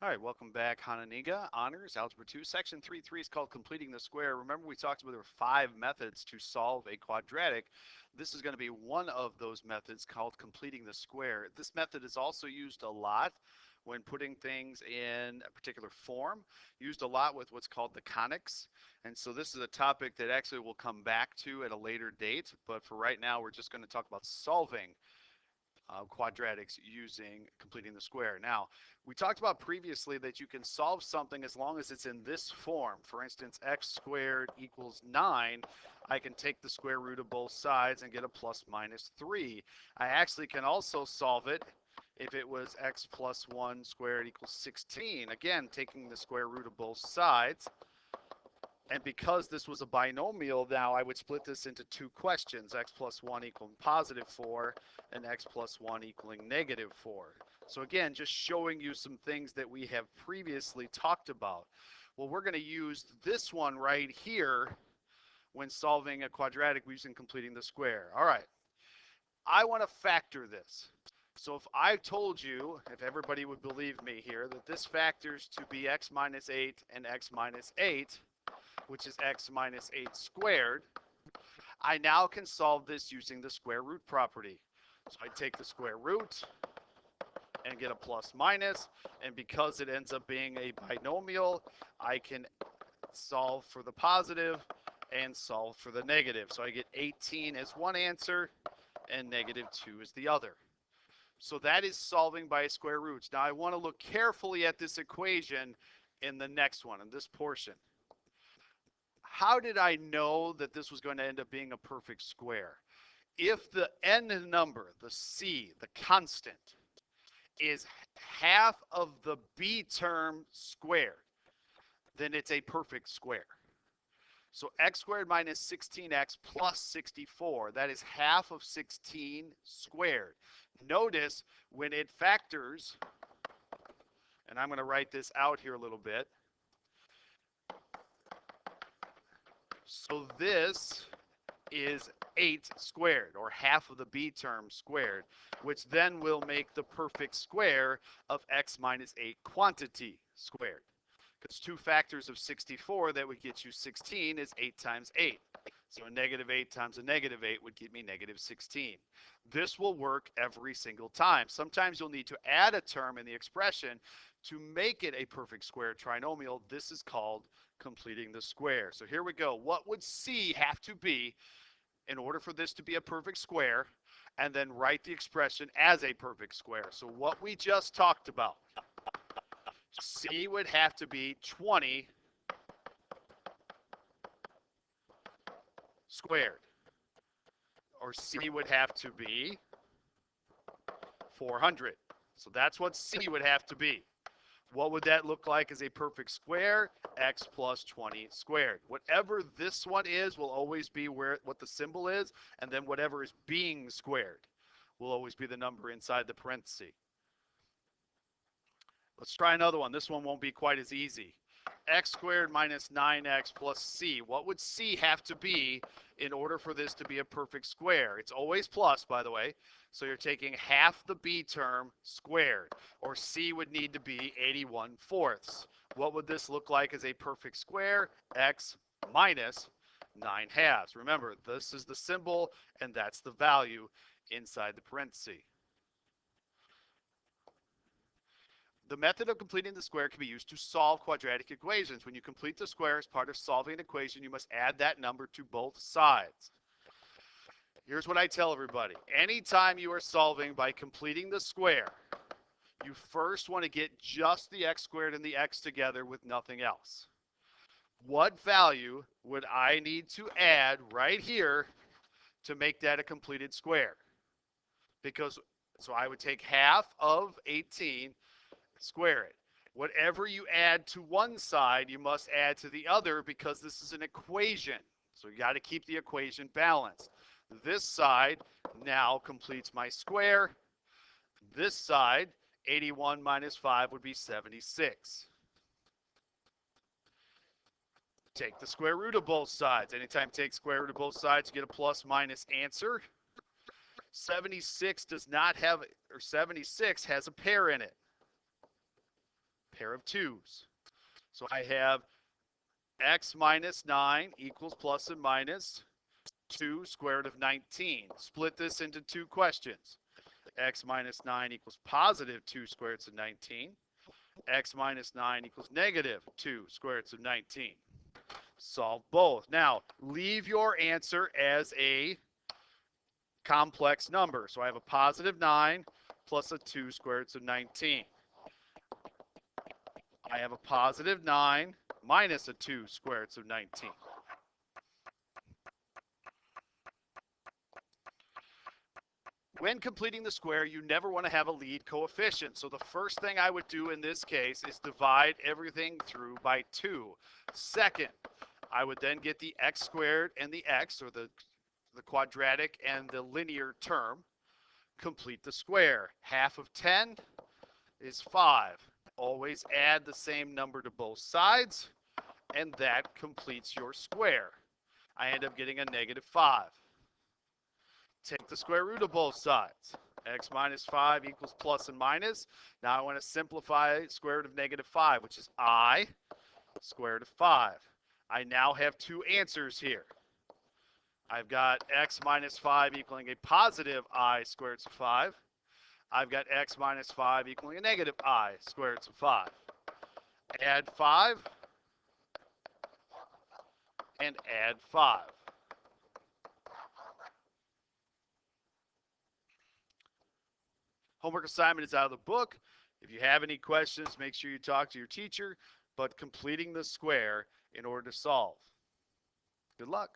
All right, welcome back, Hononegah. Honors, Algebra 2. Section 3.3 is called completing the square. Remember we talked about there were 5 methods to solve a quadratic. This is going to be one of those methods called completing the square. This method is also used a lot when putting things in a particular form, used a lot with what's called the conics. And so this is a topic that actually we'll come back to at a later date. But for right now, we're just going to talk about solving quadratics using completing the square. Now, we talked about previously that you can solve something as long as it's in this form. For instance, x squared equals 9. I can take the square root of both sides and get a plus minus 3. I actually can also solve it if it was x plus 1 squared equals 16. Again, taking the square root of both sides. And because this was a binomial, now I would split this into 2 questions, x plus 1 equaling positive 4 and x plus 1 equaling negative 4. So again, just showing you some things that we have previously talked about. Well, we're going to use this one right here when solving a quadratic using completing the square. All right, I want to factor this. So if I told you, if everybody would believe me here, that this factors to be x minus 8 and x minus 8, which is x minus 8 squared, I now can solve this using the square root property. So I take the square root and get a plus minus, and because it ends up being a binomial, I can solve for the positive and solve for the negative. So I get 18 as one answer and negative 2 is the other. So that is solving by square roots. Now I want to look carefully at this equation in the next one, in this portion. How did I know that this was going to end up being a perfect square? If the n number, the c, the constant, is half of the b term squared, then it's a perfect square. So x squared minus 16x plus 64, that is half of 16 squared. Notice when it factors, and I'm going to write this out here a little bit. So this is 8 squared, or half of the b term squared, which then will make the perfect square of x minus 8 quantity squared. Because 2 factors of 64, that would get you 16, is 8 times 8. So a negative 8 times a negative 8 would give me negative 16. This will work every single time. Sometimes you'll need to add a term in the expression to make it a perfect square trinomial. This is called completing the square. So here we go. What would c have to be in order for this to be a perfect square? And then write the expression as a perfect square. So what we just talked about, c would have to be 20 squared, or c would have to be 400. So that's what c would have to be. What would that look like as a perfect square? X plus 20 squared. Whatever this one is will always be what the symbol is, and then whatever is being squared will always be the number inside the parenthesis. Let's try another one. This one won't be quite as easy. X squared minus 9x plus c. What would c have to be in order for this to be a perfect square? It's always plus, by the way. So you're taking half the b term squared, or c would need to be 81/4. What would this look like as a perfect square? X minus 9/2. Remember, this is the symbol, and that's the value inside the parenthesis. The method of completing the square can be used to solve quadratic equations. When you complete the square as part of solving an equation, you must add that number to both sides. Here's what I tell everybody. Anytime you are solving by completing the square, you first want to get just the x squared and the x together with nothing else. What value would I need to add right here to make that a completed square? So I would take half of 18, square it. Whatever you add to one side, you must add to the other because this is an equation. So you got to keep the equation balanced. This side now completes my square. This side, 81 minus 5 would be 76. Take the square root of both sides. Anytime you take square root of both sides, you get a plus minus answer. 76 does not have, or 76 has a pair in it. pair of 2's. So I have x minus 9 equals plus and minus 2 square root of 19. Split this into two questions. X minus 9 equals positive 2 square roots of 19. X minus 9 equals negative 2 square roots of 19. Solve both. Now, leave your answer as a complex number. So I have a positive 9 plus a 2 square roots of 19. I have a positive 9 minus a 2 square roots of 19. When completing the square, you never want to have a lead coefficient. So the first thing I would do in this case is divide everything through by 2. Second, I would then get the x squared and the x, or the quadratic and the linear term. Complete the square. Half of 10 is 5. Always add the same number to both sides, and that completes your square. I end up getting a negative 5. Take the square root of both sides. X minus 5 equals plus and minus. Now I want to simplify square root of negative 5, which is I square root of 5. I now have two answers here. I've got x minus 5 equaling a positive I square root of 5. I've got x minus 5 equaling a negative I square root of 5. Add 5 and add 5. Homework assignment is out of the book. If you have any questions, make sure you talk to your teacher, but completing the square in order to solve. Good luck.